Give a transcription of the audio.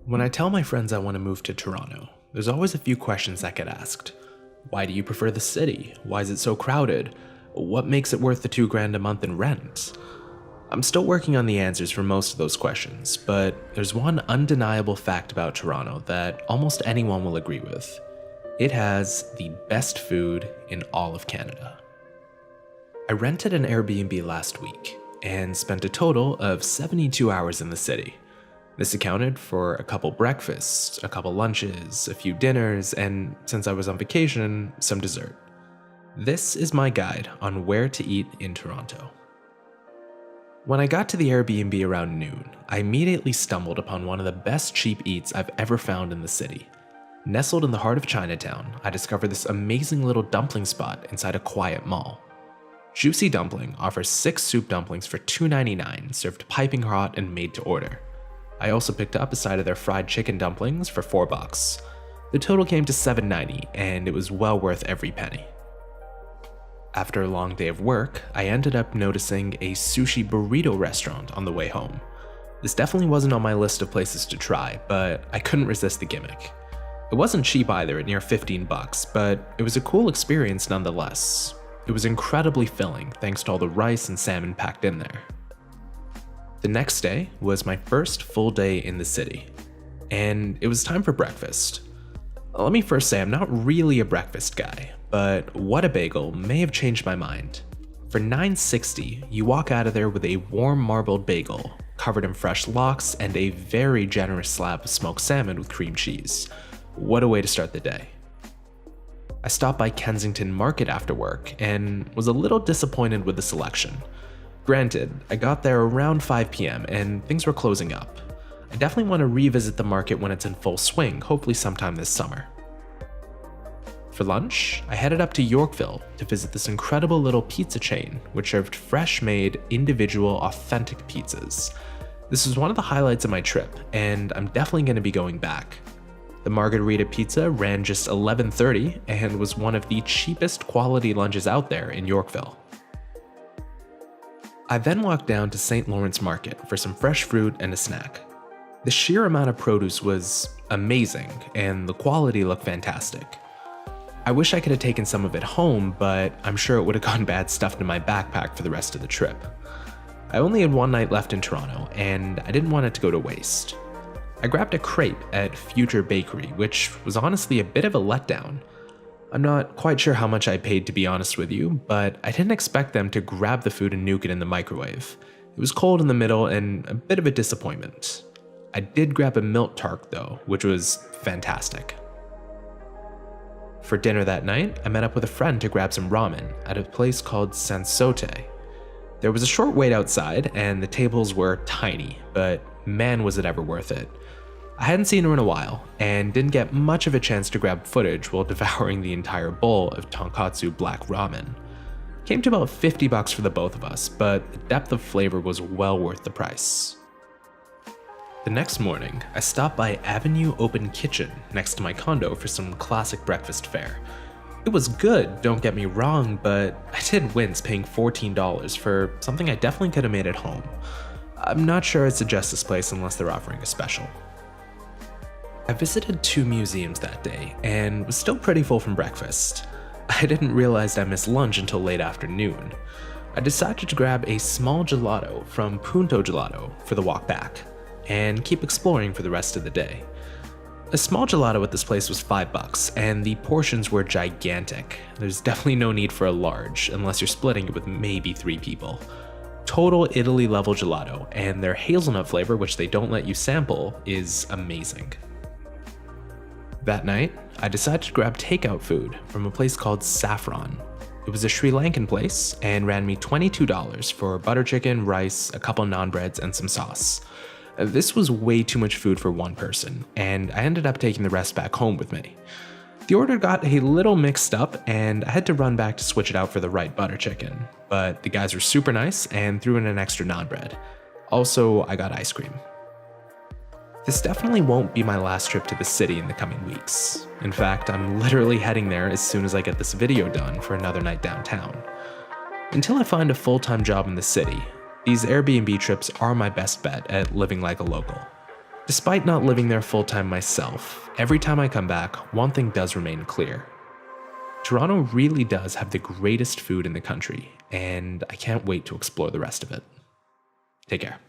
When I tell my friends I want to move to Toronto, there's always a few questions that get asked. Why do you prefer the city? Why is it so crowded? What makes it worth the $2,000 a month in rent? I'm still working on the answers for most of those questions, but there's one undeniable fact about Toronto that almost anyone will agree with. It has the best food in all of Canada. I rented an Airbnb last week and spent a total of 72 hours in the city. This accounted for a couple breakfasts, a couple lunches, a few dinners, and since I was on vacation, some dessert. This is my guide on where to eat in Toronto. When I got to the Airbnb around noon, I immediately stumbled upon one of the best cheap eats I've ever found in the city. Nestled in the heart of Chinatown, I discovered this amazing little dumpling spot inside a quiet mall. Juicy Dumpling offers 6 soup dumplings for $2.99, served piping hot and made to order. I also picked up a side of their fried chicken dumplings for $4. The total came to $7.90, and it was well worth every penny. After a long day of work, I ended up noticing a Sushi Burrito restaurant on the way home. This definitely wasn't on my list of places to try, but I couldn't resist the gimmick. It wasn't cheap either at near $15, but it was a cool experience nonetheless. It was incredibly filling thanks to all the rice and salmon packed in there. The next day was my first full day in the city, and it was time for breakfast. Let me first say I'm not really a breakfast guy, but What a Bagel may have changed my mind. For $9.60, you walk out of there with a warm marbled bagel, covered in fresh lox and a very generous slab of smoked salmon with cream cheese. What a way to start the day. I stopped by Kensington Market after work and was a little disappointed with the selection. Granted, I got there around 5 p.m. and things were closing up. I definitely want to revisit the market when it's in full swing, hopefully sometime this summer. For lunch, I headed up to Yorkville to visit this incredible little pizza chain, which served fresh-made, individual, authentic pizzas. This was one of the highlights of my trip, and I'm definitely going to be going back. The Margarita Pizza ran just $11.30 and was one of the cheapest quality lunches out there in Yorkville. I then walked down to St. Lawrence Market for some fresh fruit and a snack. The sheer amount of produce was amazing, and the quality looked fantastic. I wish I could have taken some of it home, but I'm sure it would have gone bad stuffed in my backpack for the rest of the trip. I only had one night left in Toronto, and I didn't want it to go to waste. I grabbed a crepe at Future Bakery, which was honestly a bit of a letdown. I'm not quite sure how much I paid, to be honest with you, but I didn't expect them to grab the food and nuke it in the microwave. It was cold in the middle and a bit of a disappointment. I did grab a milk tart though, which was fantastic. For dinner that night, I met up with a friend to grab some ramen at a place called Sansote. There was a short wait outside and the tables were tiny, but man was it ever worth it. I hadn't seen her in a while, and didn't get much of a chance to grab footage while devouring the entire bowl of tonkatsu black ramen. Came to about $50 for the both of us, but the depth of flavor was well worth the price. The next morning, I stopped by Avenue Open Kitchen next to my condo for some classic breakfast fare. It was good, don't get me wrong, but I did wince paying $14 for something I definitely could have made at home. I'm not sure I'd suggest this place unless they're offering a special. I visited 2 museums that day and was still pretty full from breakfast. I didn't realize I missed lunch until late afternoon. I decided to grab a small gelato from Punto Gelato for the walk back, and keep exploring for the rest of the day. A small gelato at this place was $5, and the portions were gigantic. There's definitely no need for a large, unless you're splitting it with maybe 3 people. Total Italy level gelato, and their hazelnut flavor, which they don't let you sample, is amazing. That night, I decided to grab takeout food from a place called Saffron. It was a Sri Lankan place and ran me $22 for butter chicken, rice, a couple naan breads, and some sauce. This was way too much food for one person, and I ended up taking the rest back home with me. The order got a little mixed up, and I had to run back to switch it out for the right butter chicken, but the guys were super nice and threw in an extra naan bread. Also, I got ice cream. This definitely won't be my last trip to the city in the coming weeks. In fact, I'm literally heading there as soon as I get this video done for another night downtown. Until I find a full-time job in the city, these Airbnb trips are my best bet at living like a local. Despite not living there full-time myself, every time I come back, one thing does remain clear. Toronto really does have the greatest food in the country, and I can't wait to explore the rest of it. Take care.